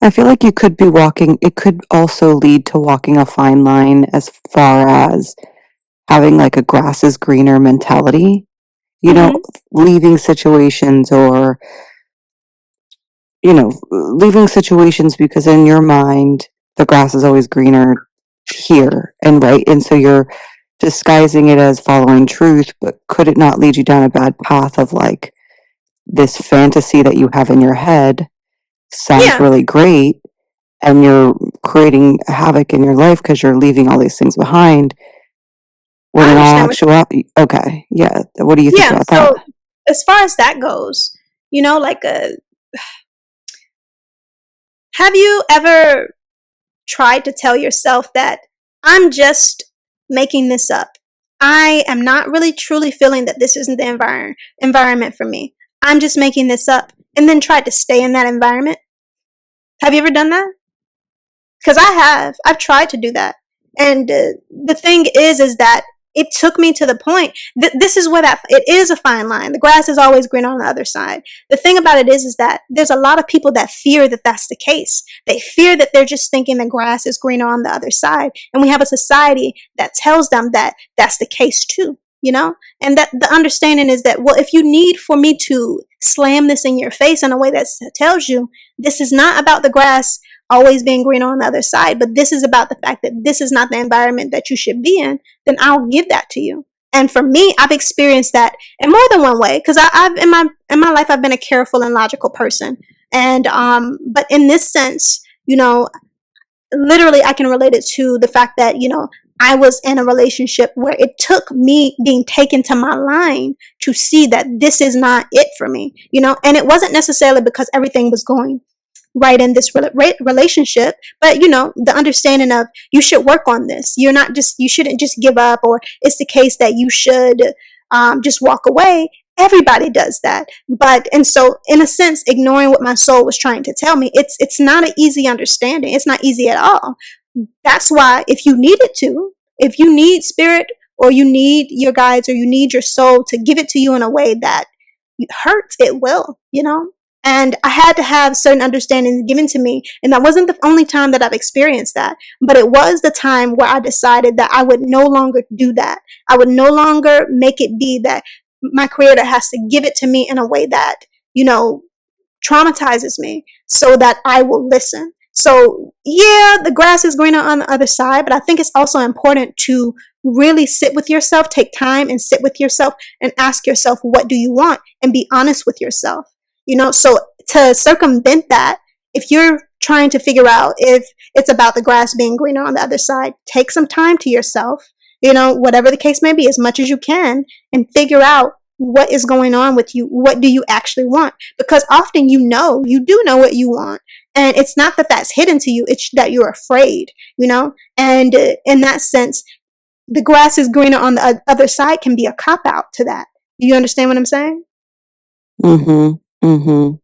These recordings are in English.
I feel like you could be walking, it could also lead to walking a fine line as far as having like a grass is greener mentality, you know, Mm-hmm. leaving situations or, leaving situations because in your mind, the grass is always greener here and right. And so you're disguising it as following truth, but could it not lead you down a bad path of like this fantasy that you have in your head sounds Yeah, really great and you're creating havoc in your life because you're leaving all these things behind when I in all understand what. actuality, okay, yeah, what do you think Yeah, about that? so as far as that goes, like have you ever tried to tell yourself that I'm just making this up? I am not really truly feeling that this isn't the environment for me. I'm just making this up, and then tried to stay in that environment. Have you ever done that? Because I have. I've tried to do that, and the thing is that it took me to the point that this is where that it is a fine line. The grass is always green on the other side. The thing about it is that there's a lot of people that fear that that's the case. They fear that they're just thinking the grass is greener on the other side, and we have a society that tells them that that's the case too. And that the understanding is that, well, if you need for me to slam this in your face in a way that tells you this is not about the grass always being greener on the other side, but this is about the fact that this is not the environment that you should be in, then I'll give that to you. And for me, I've experienced that in more than one way, because I've in my life I've been a careful and logical person, and but in this sense, literally I can relate it to the fact that I was in a relationship where it took me being taken to my line to see that this is not it for me, and it wasn't necessarily because everything was going right in this relationship, but the understanding of you should work on this. You shouldn't just give up, or it's the case that you should just walk away. Everybody does that, and so in a sense, ignoring what my soul was trying to tell me, it's not an easy understanding. It's not easy at all. That's why if you need it to, if you need spirit, or you need your guides, or you need your soul to give it to you in a way that hurts, it will. And I had to have certain understandings given to me. And that wasn't the only time that I've experienced that, but it was the time where I decided that I would no longer do that. I would no longer make it be that my creator has to give it to me in a way that, traumatizes me so that I will listen. So, yeah, the grass is greener on the other side, but I think it's also important to really sit with yourself, take time and sit with yourself and ask yourself, what do you want? And be honest with yourself. So to circumvent that, if you're trying to figure out if it's about the grass being greener on the other side, take some time to yourself, whatever the case may be, as much as you can, and figure out what is going on with you. What do you actually want? Because often you do know what you want. And it's not that that's hidden to you, it's that you're afraid, and in that sense, the grass is greener on the other side can be a cop out to that. Do you understand what I'm saying? Mm-hmm. Mm-hmm.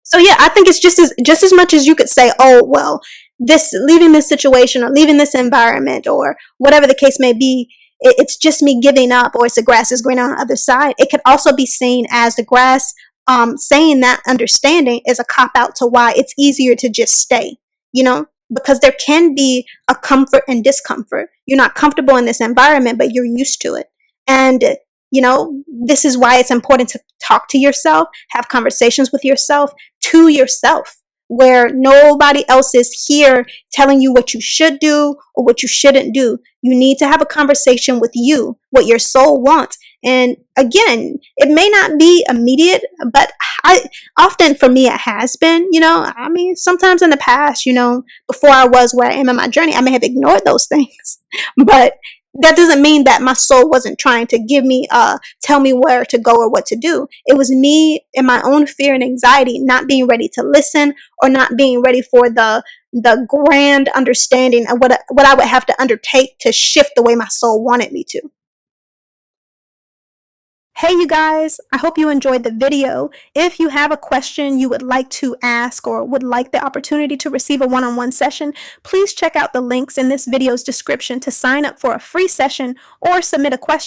So yeah, I think it's just as much as you could say, oh well, this leaving this situation or leaving this environment or whatever the case may be, it's just me giving up, or it's the grass is greener on the other side. It could also be seen as the grass saying that understanding is a cop out to why it's easier to just stay, because there can be a comfort and discomfort. You're not comfortable in this environment, but you're used to it. And this is why it's important to talk to yourself, have conversations with yourself, to yourself, where nobody else is here telling you what you should do or what you shouldn't do. You need to have a conversation with you, what your soul wants. And again, it may not be immediate, but often for me, it has been, sometimes in the past, before I was where I am in my journey, I may have ignored those things, but that doesn't mean that my soul wasn't trying to give me, tell me where to go or what to do. It was me in my own fear and anxiety, not being ready to listen, or not being ready for the grand understanding of what I would have to undertake to shift the way my soul wanted me to. Hey, you guys, I hope you enjoyed the video. If you have a question you would like to ask or would like the opportunity to receive a one-on-one session, please check out the links in this video's description to sign up for a free session or submit a question.